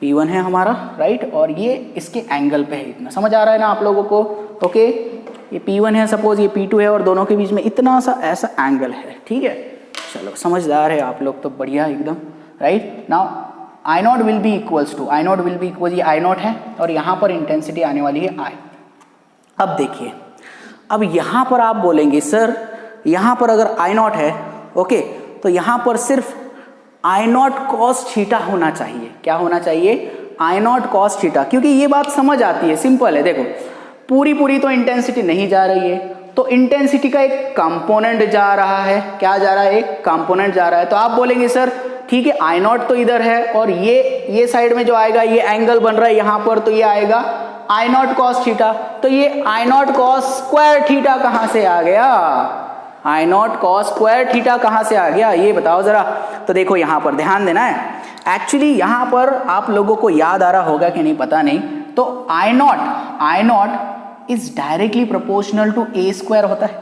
P1 है हमारा, राइट। और ये इसके एंगल पे है, इतना समझ आ रहा है ना आप लोगों को? ओके, ये P1 है सपोज, ये P2 है, और दोनों के बीच में इतना सा ऐसा एंगल है। ठीक है, चलो समझदार है आप लोग तो, बढ़िया एकदम, right. Now I0 will be equals to, I0 will be equal, ये I0 है और यहाँ पर इंटेंसिटी आने वाली है I। अब देखिए, अब यहाँ पर आप बोलेंगे सर यहाँ पर अगर I0 है, ओके, तो यहाँ पर सिर्फ I0 cos थीटा होना चाहिए। क्या होना चाहिए? I0 cos थीटा, क्योंकि ये बात समझ आती है, सिंपल है। देखो, पूरी तो इंटेंसिटी नहीं जा रही है, तो इंटेंसिटी का एक कंपोनेंट जा रहा है। क्या जा रहा है? एक कंपोनेंट जा रहा है। तो आप बोलेंगे सर ठीक है, I0 तो इधर है और ये साइड में जो आएगा, ये एंगल बन रहा है यहाँ पर, तो ये आएगा I0 cos थीटा। तो ये I0 cos स्क्वायर थीटा कहाँ से आ गया? I0 cos स्क्वायर थीटा कहाँ से आ गया, ये बताओ जरा। तो देखो यहाँ पर ध्यान देना है, एक्चुअली यहाँ पर आप लोगों को याद आ रहा होगा कि नहीं पता नहीं। तो I0 is directly proportional to a square होता है,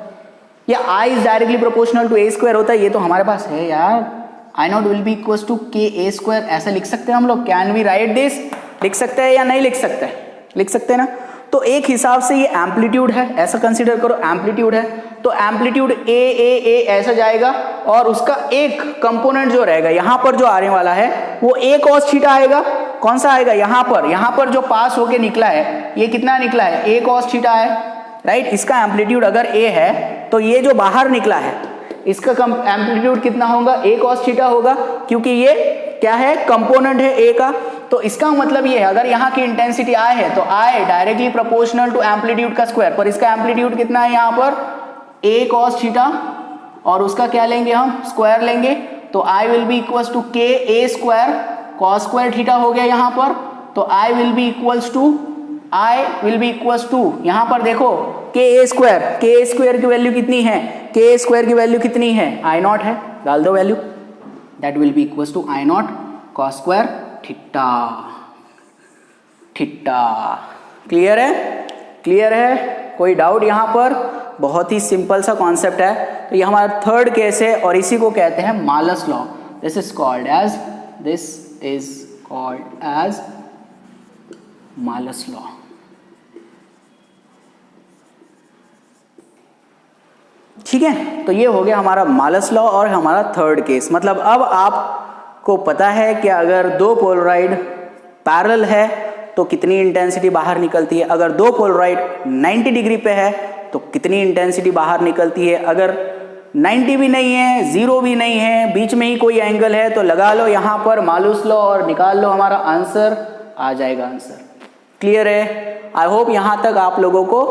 या I is directly proportional to a square होता है। ये तो हमारे पास है यार, I naught will be equal to K A square, ऐसा लिख सकते हैं हम लोग। Can we write this? लिख सकते हैं या नहीं लिख सकते? लिख सकते हैं ना। तो एक हिसाब से ये एम्पलीट्यूड है, ऐसा कंसीडर करो एम्पलीट्यूड है, तो एम्पलीट्यूड ए ऐसा जाएगा और उसका एक कंपोनेंट जो रहेगा यहाँ पर जो आने वाला है वो ए कॉस थीटा आएगा। कौन सा आएगा? यहाँ पर जो पास होके निकला है ये कितना निकला है? ए कॉस थीटा है, राइट। इसका एम्पलीट्यूड अगर ए है तो ये जो बाहर निकला है इसका एम्पलीट्यूड कितना होगा? ए कॉस थीटा होगा, क्योंकि ये क्या है? कंपोनेंट है ए का। तो इसका मतलब ये है अगर यहाँ की इंटेंसिटी आई है तो I directly proportional to amplitude का स्क्वायर, पर इसका एम्पलीट्यूड कितना है यहाँ पर? ए कॉस थीटा, और उसका क्या लेंगे हम? स्क्वायर लेंगे। तो I will be equals to K A square cos square theta हो गया यहाँ पर। तो I will be equals to यहाँ पर देखो के ए स्क्वायर की वैल्यू कितनी है? के ए स्क्वायर की वैल्यू कितनी है? आई नॉट है, डाल दो value. That will be equals to I not cos square theta. Clear है? क्लियर है? कोई डाउट यहाँ पर? बहुत ही सिंपल सा कॉन्सेप्ट है। तो ये हमारा थर्ड केस है और इसी को कहते हैं Malus law. This is called as Malus law. ठीक है, तो ये हो गया हमारा मालस लॉ और हमारा थर्ड केस। मतलब अब आपको पता है कि अगर दो पोलराइड पैरेलल है तो कितनी इंटेंसिटी बाहर निकलती है, अगर दो पोलराइड 90 डिग्री पे है तो कितनी इंटेंसिटी बाहर निकलती है, अगर 90 भी नहीं है, 0 भी नहीं है, बीच में ही कोई एंगल है तो लगा लो यहाँ पर मालस लॉ और निकाल लो, हमारा आंसर आ जाएगा आंसर। क्लियर है? आई होप यहाँ तक आप लोगों को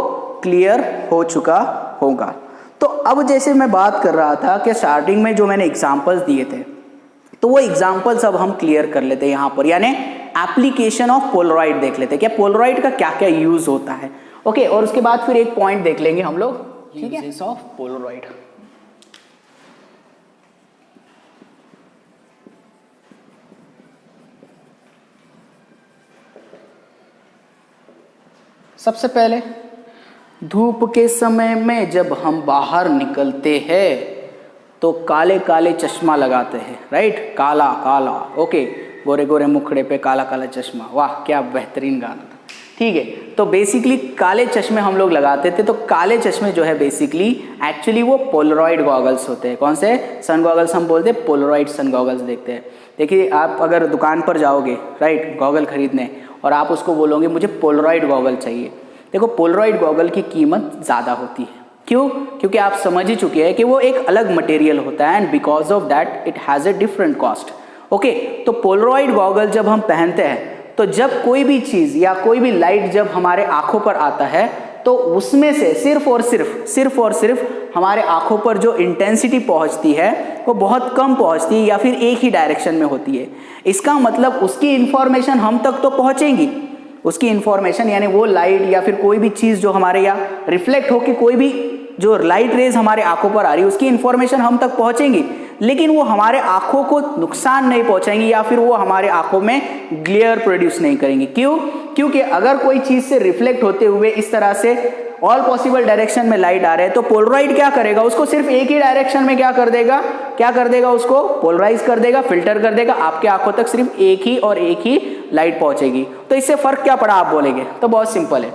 क्लियर हो चुका होगा। तो अब जैसे मैं बात कर रहा था कि स्टार्टिंग में जो मैंने एग्जांपल्स दिए थे तो वो एग्जांपल्स अब हम क्लियर कर लेते हैं यहाँ पर, यानी एप्लीकेशन ऑफ पोलराइड देख लेते हैं कि पोलराइड का क्या क्या यूज होता है। ओके, और उसके बाद फिर एक पॉइंट देख लेंगे हम लोग, ठीक है, यूजेस ऑफ पोलराइड। सबसे पहले धूप के समय में जब हम बाहर निकलते हैं तो काले काले चश्मा लगाते हैं, राइट? काला काला, ओके, गोरे गोरे मुखड़े पे काला काला चश्मा, वाह क्या बेहतरीन गाना था। ठीक है, तो बेसिकली काले चश्मे हम लोग लगाते थे। तो काले चश्मे जो है बेसिकली एक्चुअली वो पोलराइड गॉगल्स होते हैं। कौन से? सन गॉगल्स हम बोलते हैं, पोलराइड सन गॉगल्स देखते हैं। देखिए, आप अगर दुकान पर जाओगे, राइट, गॉगल खरीदने, और आप उसको बोलोगे मुझे पोलराइड गॉगल चाहिए, देखो पोलराइड गॉगल की कीमत ज़्यादा होती है। क्यों? क्योंकि आप समझ ही चुके हैं कि वो एक अलग मटेरियल होता है and because of that it has a different cost. Okay, तो पोलराइड गॉगल जब हम पहनते हैं तो जब कोई भी चीज़ या कोई भी लाइट जब हमारे आंखों पर आता है तो उसमें से सिर्फ और सिर्फ हमारे आंखों पर जो इंटेंसिटी पहुंचती है वो बहुत कम पहुंचती है या फिर एक ही डायरेक्शन में होती है। इसका मतलब उसकी इंफॉर्मेशन हम तक तो पहुंचेगी, उसकी इंफॉर्मेशन यानी वो लाइट या फिर कोई भी चीज़ जो हमारे यहाँ रिफ्लेक्ट होकर कोई भी जो लाइट रेज हमारे आंखों पर आ रही है उसकी इंफॉर्मेशन हम तक पहुंचेंगी, लेकिन वो हमारे आंखों को नुकसान नहीं पहुंचाएंगी या फिर वो हमारे आंखों में ग्लेयर प्रोड्यूस नहीं करेंगी। क्यों? क्योंकि अगर कोई चीज़ से रिफ्लेक्ट होते हुए इस तरह से ऑल पॉसिबल डायरेक्शन में लाइट आ रहे हैं तो पोलराइड क्या करेगा? उसको सिर्फ एक ही डायरेक्शन में क्या कर देगा? उसको पोलराइज कर देगा, फिल्टर कर देगा। आपके आंखों तक सिर्फ एक ही लाइट पहुंचेगी। तो इससे फर्क क्या पड़ा आप बोलेंगे? तो बहुत सिंपल है,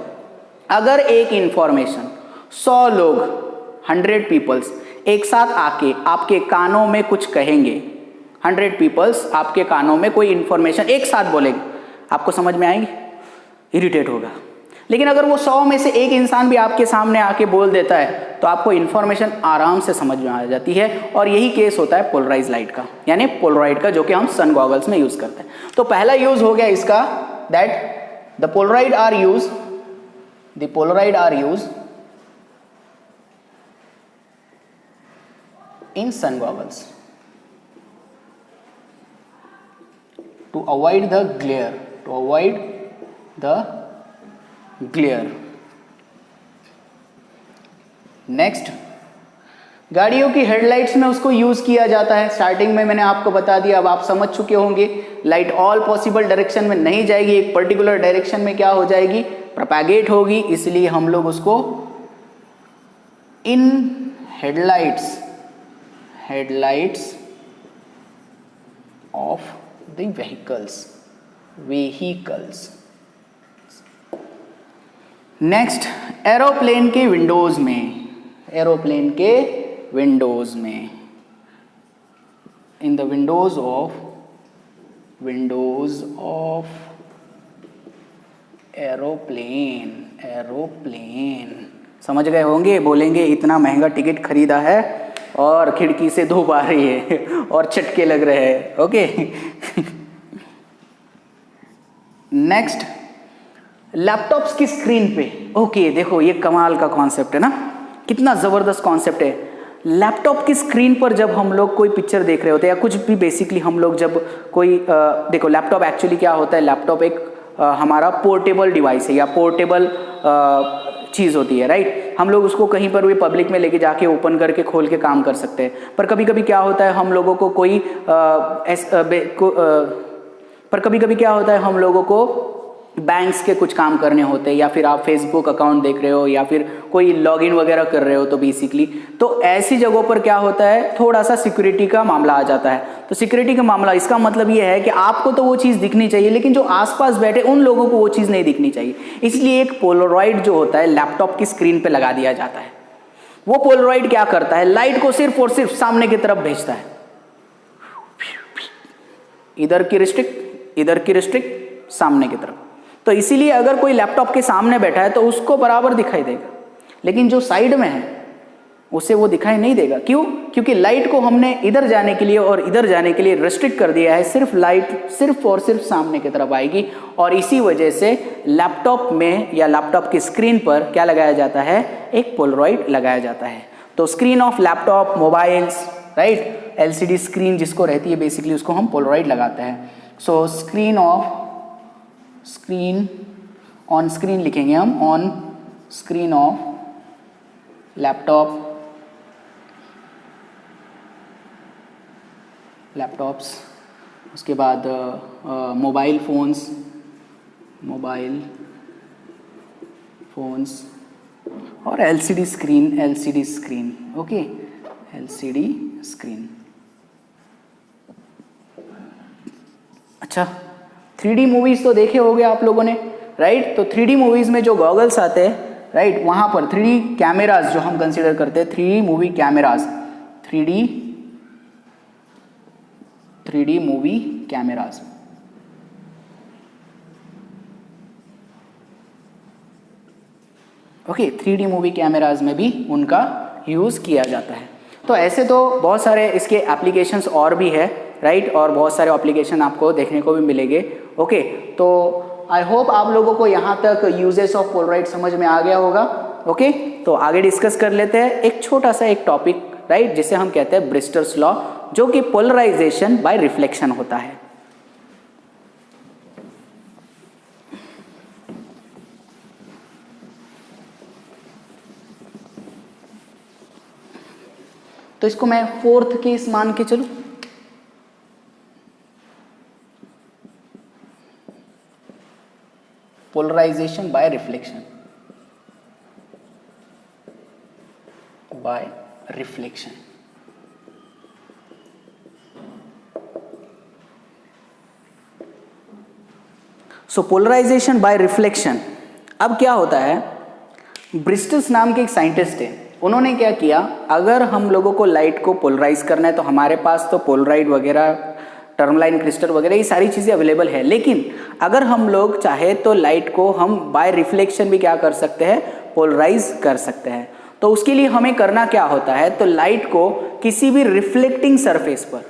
अगर एक इंफॉर्मेशन 100 लोग 100 पीपल्स एक साथ आके आपके कानों में कुछ कहेंगे, 100 पीपल्स आपके कानों में कोई इंफॉर्मेशन एक साथ बोलेंगे, आपको समझ में आएगी? इरिटेट होगा। लेकिन अगर वो 100 में से एक इंसान भी आपके सामने आके बोल देता है तो आपको इंफॉर्मेशन आराम से समझ में आ जाती है। और यही केस होता है पोलराइज लाइट का, यानी पोलराइड का, जो कि हम सन गॉगल्स में यूज करते हैं। तो पहला यूज हो गया इसका, that the polaroid are use in sun goggles to avoid the glare, next, गाड़ियों की हेडलाइट्स में उसको यूज किया जाता है। स्टार्टिंग में मैंने आपको बता दिया, अब आप समझ चुके होंगे, लाइट ऑल पॉसिबल डायरेक्शन में नहीं जाएगी, एक पर्टिकुलर डायरेक्शन में क्या हो जाएगी? प्रोपैगेट होगी। इसलिए हम लोग उसको in headlights of the vehicles. Next, aeroplane के विंडोज में, in the windows of aeroplane समझ गए होंगे, बोलेंगे इतना महंगा टिकट खरीदा है और खिड़की से धूप आ रही है और चटके लग रहे हैं। ओके नेक्स्ट, लैपटॉप्स की स्क्रीन पे। ओके देखो ये कमाल का कॉन्सेप्ट है ना, कितना जबरदस्त कॉन्सेप्ट है। लैपटॉप की स्क्रीन पर जब हम लोग कोई पिक्चर देख रहे होते हैं या कुछ भी, बेसिकली हम लोग जब कोई देखो लैपटॉप एक्चुअली क्या होता है, लैपटॉप एक हमारा पोर्टेबल डिवाइस है या पोर्टेबल चीज़ होती है, राइट। हम लोग उसको कहीं पर भी पब्लिक में लेके जाके ओपन करके खोल के काम कर सकते हैं। पर कभी कभी क्या होता है हम लोगों को हम लोगों को बैंक्स के कुछ काम करने होते हैं, या फिर आप फेसबुक अकाउंट देख रहे हो या फिर कोई लॉगिन वगैरह कर रहे हो, तो बेसिकली तो ऐसी जगहों पर क्या होता है, थोड़ा सा सिक्योरिटी का मामला आ जाता है। तो सिक्योरिटी का मामला, इसका मतलब ये है कि आपको तो वो चीज़ दिखनी चाहिए, लेकिन जो आसपास बैठे उन लोगों को वो चीज़ नहीं दिखनी चाहिए। इसलिए एक पोलराइड जो होता है लैपटॉप की स्क्रीन पर लगा दिया जाता है। वो पोलराइड क्या करता है, लाइट को सिर्फ और सिर्फ सामने की तरफ भेजता है, इधर की रिस्ट्रिक्ट, सामने की तरफ। तो इसीलिए अगर कोई लैपटॉप के सामने बैठा है तो उसको बराबर दिखाई देगा, लेकिन जो साइड में है उसे वो दिखाई नहीं देगा। क्यों? क्योंकि लाइट को हमने इधर जाने के लिए और इधर जाने के लिए रेस्ट्रिक्ट कर दिया है, सिर्फ लाइट सिर्फ और सिर्फ सामने की तरफ आएगी। और इसी वजह से लैपटॉप में या लैपटॉप की स्क्रीन पर क्या लगाया जाता है, एक पोलराइड लगाया जाता है। तो screen of laptop, mobiles, right, LCD screen जिसको रहती है बेसिकली उसको हम पोलराइड लगाते हैं। सो ऑन स्क्रीन लिखेंगे हम, ऑन स्क्रीन ऑफ लैपटॉप्स, उसके बाद मोबाइल फोन्स और LCD screen. Okay, LCD screen. अच्छा, 3D मूवीज तो देखे होंगे आप लोगों ने, राइट। तो 3D मूवीज में जो गॉगल्स आते हैं, राइट, वहां पर 3D कैमराज जो हम कंसीडर करते हैं, 3D movie cameras, 3D movie cameras. Okay, 3D movie cameras में भी उनका यूज किया जाता है। तो ऐसे तो बहुत सारे इसके एप्लीकेशंस और भी है, राइट, और बहुत सारे एप्लीकेशन आपको देखने को भी मिलेंगे। ओके, तो आई होप आप लोगों को यहाँ तक यूजेस ऑफ पोलराइड समझ में आ गया होगा। ओके, तो आगे डिस्कस कर लेते हैं एक छोटा सा एक टॉपिक, राइट, जिसे हम कहते हैं ब्रिस्टल्स लॉ, जो कि पोलराइजेशन बाय रिफ्लेक्शन होता है। तो इसको मैं 4th केस मान के चलूं। Polarization by reflection, so polarization by reflection. अब क्या होता है, ब्रिस्टल्स नाम के एक साइंटिस्ट है, उन्होंने क्या किया, अगर हम लोगों को लाइट को पोलराइज करना है तो हमारे पास तो पोलराइड वगैरह, टर्मलाइन क्रिस्टल वगैरह ये सारी चीज़ें अवेलेबल है, लेकिन अगर हम लोग चाहे तो लाइट को हम बाय रिफ्लेक्शन भी क्या कर सकते हैं, पोलराइज कर सकते हैं। तो उसके लिए हमें करना क्या होता है, तो लाइट को किसी भी रिफ्लेक्टिंग सरफेस पर,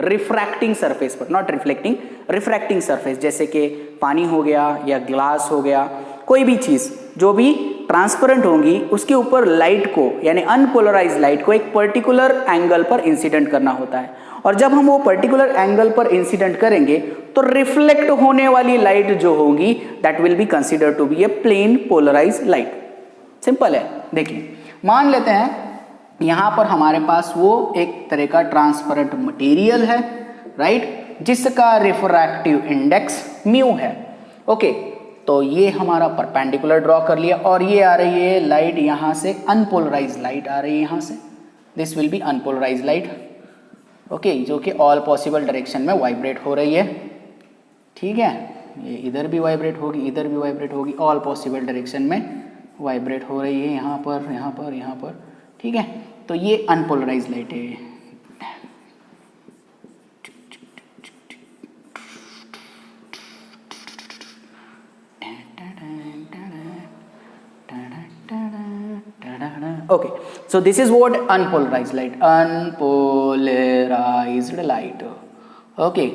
रिफ्रैक्टिंग सरफेस पर, नॉट रिफ्लेक्टिंग, रिफ्रैक्टिंग सरफेस, जैसे कि पानी हो गया या ग्लास हो गया, कोई भी चीज़ जो भी ट्रांसपेरेंट होंगी उसके ऊपर लाइट को, यानी अनपोलराइज लाइट को एक पर्टिकुलर एंगल पर इंसिडेंट करना होता है। और जब हम वो पर्टिकुलर एंगल पर इंसिडेंट करेंगे तो रिफ्लेक्ट होने वाली लाइट जो होगी that will be considered to be a plane polarize light. Simple है, देखिए मान लेते हैं यहां पर हमारे पास वो एक तरह का ट्रांसपेरेंट मटेरियल है, राइट, जिसका रिफ्रैक्टिव इंडेक्स म्यू है। ओके, तो ये हमारा परपेंडिकुलर ड्रॉ कर लिया और ये आ रही है लाइट, यहां से अनपोलराइज लाइट आ रही है, यहां से this will be unpolarize light. Okay, जो कि ऑल पॉसिबल डायरेक्शन में वाइब्रेट हो रही है, ठीक है। ये इधर भी वाइब्रेट होगी, इधर भी वाइब्रेट होगी, ऑल पॉसिबल डायरेक्शन में वाइब्रेट हो रही है, यहाँ पर, यहाँ पर, यहाँ पर, ठीक है। तो ये अनपोलराइज लाइट है। Okay, so this is what unpolarized light, unpolarized light, okay,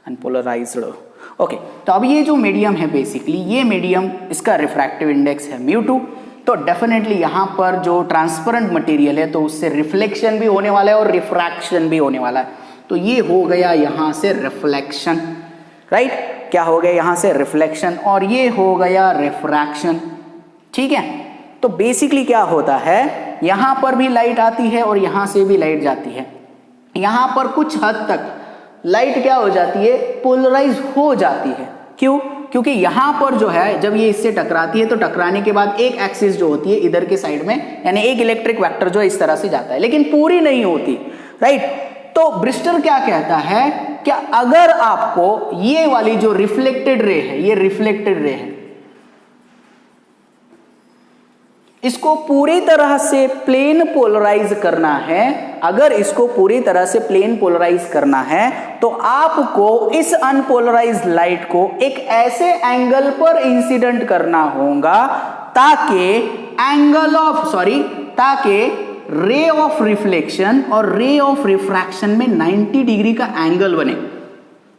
unpolarized, okay। तो अब ये जो मीडियम है बेसिकली, ये मीडियम, इसका रिफ्रैक्टिव इंडेक्स है μ2, तो डेफिनेटली यहाँ पर जो ट्रांसपेरेंट मटेरियल है तो उससे रिफ्लेक्शन भी होने वाला है और रिफ्रैक्शन भी होने वाला है। तो ये हो गया यहाँ से रिफ्लेक्शन, राइट, क्या हो गया यहाँ से रिफ्लेक्शन, और ये हो गया रिफ्रैक्शन, ठीक है। तो बेसिकली क्या होता है, यहां पर भी लाइट आती है और यहां से भी लाइट जाती है। यहां पर कुछ हद तक लाइट क्या हो जाती है, पोलराइज हो जाती है। क्यों? क्योंकि यहां पर जो है जब ये इससे टकराती है तो टकराने के बाद एक एक्सिस जो होती है इधर के साइड में, यानी एक इलेक्ट्रिक वेक्टर जो इस तरह से जाता है, लेकिन पूरी नहीं होती, राइट। तो ब्रिस्टर क्या कहता है, क्या अगर आपको ये वाली जो रिफ्लेक्टेड रे है, ये रिफ्लेक्टेड रे है, इसको पूरी तरह से प्लेन पोलराइज करना है, अगर इसको पूरी तरह से प्लेन पोलराइज करना है तो आपको इस अनपोलराइज्ड लाइट को एक ऐसे एंगल पर इंसिडेंट करना होगा ताकि रे ऑफ रिफ्लेक्शन और रे ऑफ रिफ्रैक्शन में 90 डिग्री का एंगल बने।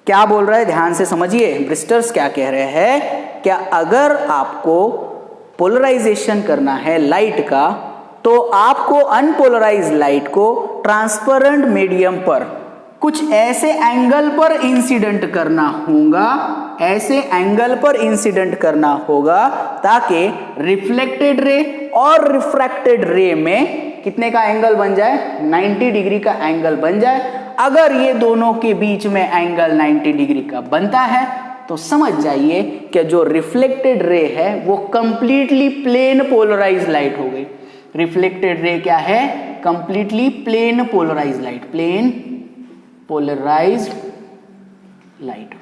क्या बोल रहा है, ध्यान से समझिए, ब्रिस्टर्स क्या कह रहे हैं, क्या अगर आपको पोलराइजेशन करना है लाइट का तो आपको अनपोलराइज्ड लाइट को ट्रांसपेरेंट मीडियम पर कुछ ऐसे एंगल पर इंसिडेंट करना होगा, ऐसे एंगल पर इंसिडेंट करना होगा ताकि रिफ्लेक्टेड रे और रिफ्रैक्टेड रे में कितने का एंगल बन जाए, 90 डिग्री का एंगल बन जाए। अगर ये दोनों के बीच में एंगल 90 डिग्री का बनता है तो समझ जाइए कि जो रिफ्लेक्टेड रे है वो कंप्लीटली प्लेन पोलराइज्ड लाइट हो गई। रिफ्लेक्टेड रे क्या है, completely plane polarized light, plane polarized light.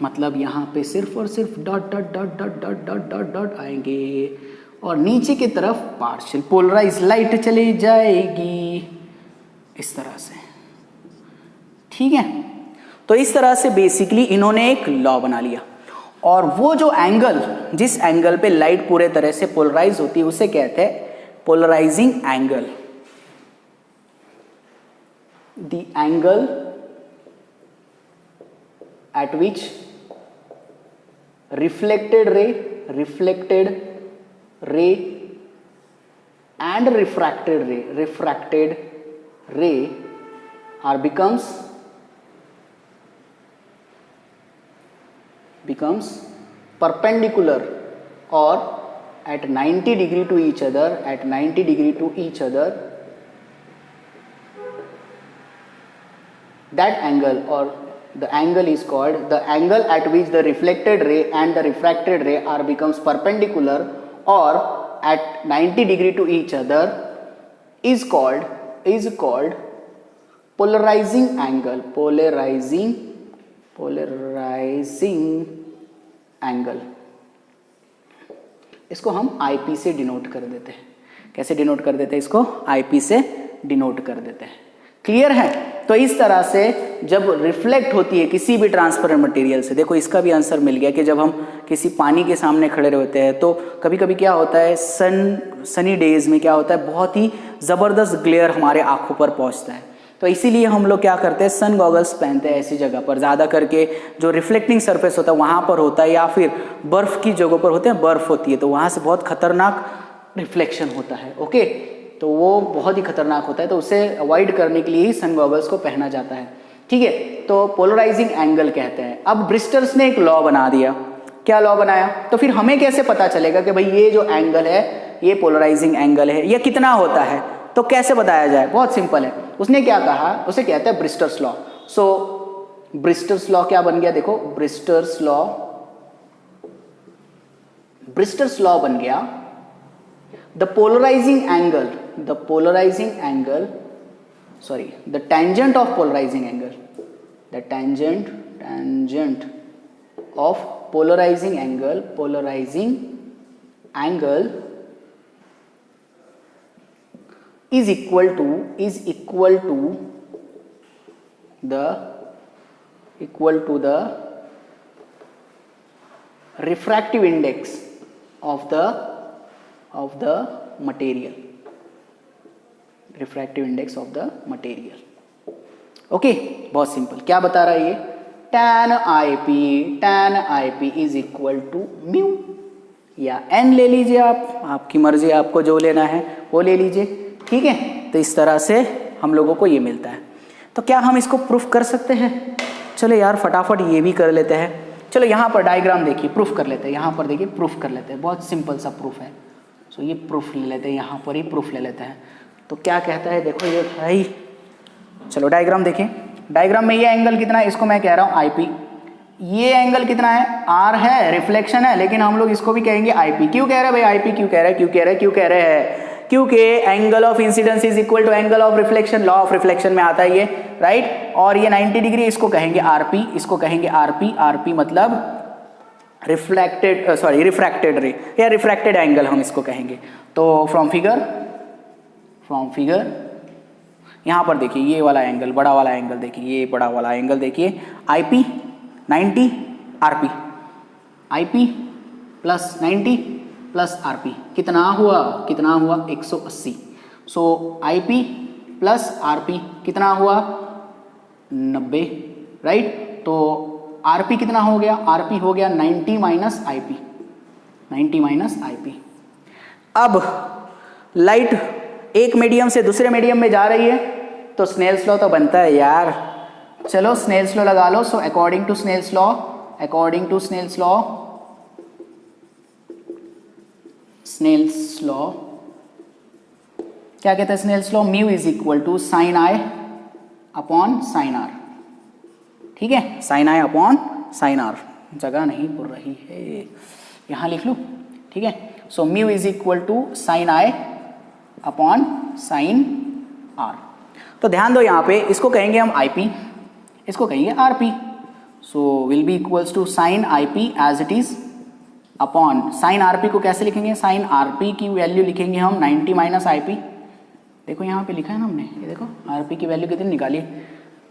मतलब यहां पे सिर्फ और सिर्फ dot dot dot dot dot dot dot dot आएंगे और नीचे की तरफ पार्शियल पोलराइज्ड लाइट चली जाएगी, इस तरह से, ठीक है। तो इस तरह से बेसिकली इन्होंने एक लॉ बना लिया, और वो जो एंगल, जिस एंगल पे लाइट पूरे तरह से पोलराइज होती है उसे कहते हैं polarizing angle. The angle at which reflected ray and refracted ray are becomes perpendicular or at 90 degree to each other, that angle, or the angle is called, the angle at which the reflected ray and the refracted ray are becomes perpendicular or at 90 degree to each other is called polarizing angle, polarizing angle. इसको हम आईपी से डिनोट कर देते हैं। कैसे डिनोट कर देते हैं इसको, आईपी से डिनोट कर देते हैं। क्लियर है? तो इस तरह से जब रिफ्लेक्ट होती है किसी भी ट्रांसपेरेंट मटेरियल से, देखो इसका भी आंसर मिल गया कि जब हम किसी पानी के सामने खड़े होते हैं तो कभी कभी क्या होता है, सनी डेज में क्या होता है, बहुत ही ज़बरदस्त ग्लेयर हमारे आंखों पर पहुंचता है। तो इसीलिए हम लोग क्या करते हैं, सन गॉगल्स पहनते हैं ऐसी जगह पर, ज़्यादा करके जो रिफ्लेक्टिंग सरफेस होता है वहाँ पर होता है, या फिर बर्फ़ की जगहों पर होते हैं, बर्फ़ होती है तो वहाँ से बहुत खतरनाक रिफ्लेक्शन होता है। ओके, तो वो बहुत ही खतरनाक होता है, तो उसे अवॉइड करने के लिए ही सन गॉगल्स को पहना जाता है। ठीक है, तो पोलराइजिंग एंगल कहते हैं। अब ब्रिस्टर्स ने एक लॉ बना दिया। क्या लॉ बनाया? तो फिर हमें कैसे पता चलेगा कि भाई ये जो एंगल है ये पोलराइजिंग एंगल है, ये कितना होता है, तो कैसे बताया जाए? बहुत सिंपल है। उसने क्या कहा, उसे कहते हैं ब्रिस्टर्स लॉ। सो ब्रिस्टर्स लॉ क्या बन गया, देखो ब्रिस्टर्स लॉ बन गया, the polarizing angle sorry, the tangent of polarizing angle, the tangent of polarizing angle is equal to the refractive index of the material, refractive index of the material. Okay, बहुत सिंपल. क्या बता रहा है ये? tan IP is equal to mu, या n ले लीजिए आप, आपकी मर्जी, आपको जो लेना है वो ले लीजिए. ठीक है, तो इस तरह से हम लोगों को ये मिलता है. तो क्या हम इसको प्रूफ कर सकते हैं? चलो यार फटाफट ये भी कर लेते हैं. चलो यहाँ पर डायग्राम देखिए, प्रूफ कर लेते हैं. यहाँ पर देखिए प्रूफ कर लेते हैं, बहुत सिंपल सा प्रूफ है. सो ये प्रूफ ले लेते हैं, यहाँ पर ही प्रूफ ले लेते हैं. तो क्या कहता है, देखो ये भाई, चलो डायग्राम देखिए. डायग्राम में ये एंगल कितना है, इसको मैं कह रहा हूँ IP. ये एंगल कितना है, R है, रिफ्लेक्शन है, लेकिन हम लोग इसको भी कहेंगे IP. क्यों कह रहे हैं भाई IP? क्यों कह रहे हैं? क्योंकि angle of incidence is equal to angle of reflection, law of reflection में आता है ये, राइट. और ये 90 डिग्री, इसको कहेंगे RP, इसको कहेंगे RP मतलब रिफ्रैक्टेड रे या रिफ्रैक्टेड एंगल हम इसको कहेंगे. तो फ्रॉम फिगर यहाँ पर देखिए ये वाला एंगल, बड़ा वाला एंगल देखिए, ये बड़ा वाला एंगल देखिए, IP 90 RP, IP plus 90 plus RP कितना हुआ 180. सो IP प्लस RP कितना हुआ 90, राइट. तो RP कितना हो गया, RP हो गया 90 माइनस IP. अब लाइट एक मीडियम से दूसरे मीडियम में जा रही है, तो स्नेल्स लॉ तो बनता है यार. चलो स्नेल्स लॉ लगा लो. So according to Snell's law क्या कहते हैं? Snell's law mu is equal to sine I upon sine R. ठीक है, sine I upon sine R. जगह नहीं पुर रही है, यहां लिख लूं. ठीक है, so mu is equal to sine I upon sine R. तो ध्यान दो यहाँ पे, इसको कहेंगे हम IP, इसको कहेंगे RP. So will be equals to sine IP as it is upon sine RP को कैसे लिखेंगे? साइन RP की वैल्यू लिखेंगे हम 90 माइनस IP. देखो यहाँ पे लिखा है ना हमने, ये देखो RP की वैल्यू कितनी निकाली,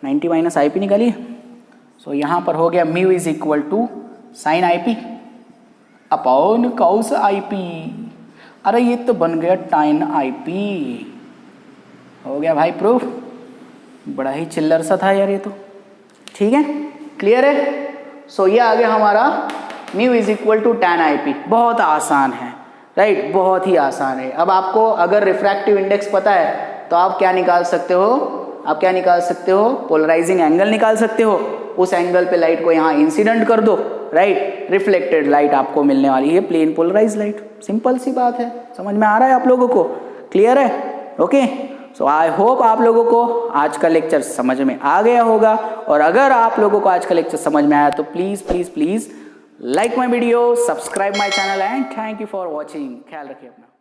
90 माइनस IP निकाली. सो यहाँ पर हो गया mu is equal to sine IP upon cos IP. अरे ये तो बन गया टाइन IP. हो गया भाई प्रूफ. बड़ा ही चिल्लर सा था यार ये तो. ठीक है, क्लियर है. सो ये आ गया हमारा mu is equal to tan IP. बहुत आसान है, राइट, बहुत ही आसान है. अब आपको अगर रिफ्रैक्टिव इंडेक्स पता है तो आप क्या निकाल सकते हो, पोलराइजिंग एंगल निकाल सकते हो. उस एंगल पे लाइट को यहाँ इंसिडेंट कर दो, राइट, रिफ्लेक्टेड लाइट आपको मिलने वाली है, प्लेन पोलराइज लाइट. सिंपल सी बात है. समझ में आ रहा है आप लोगों को? क्लियर है? ओके. सो आई होप आप लोगों को आज का लेक्चर समझ में आ गया होगा. और अगर आप लोगों को आज का लेक्चर समझ में आया तो please like my video, subscribe my channel and thank you for watching. ख्याल रखिए अपना.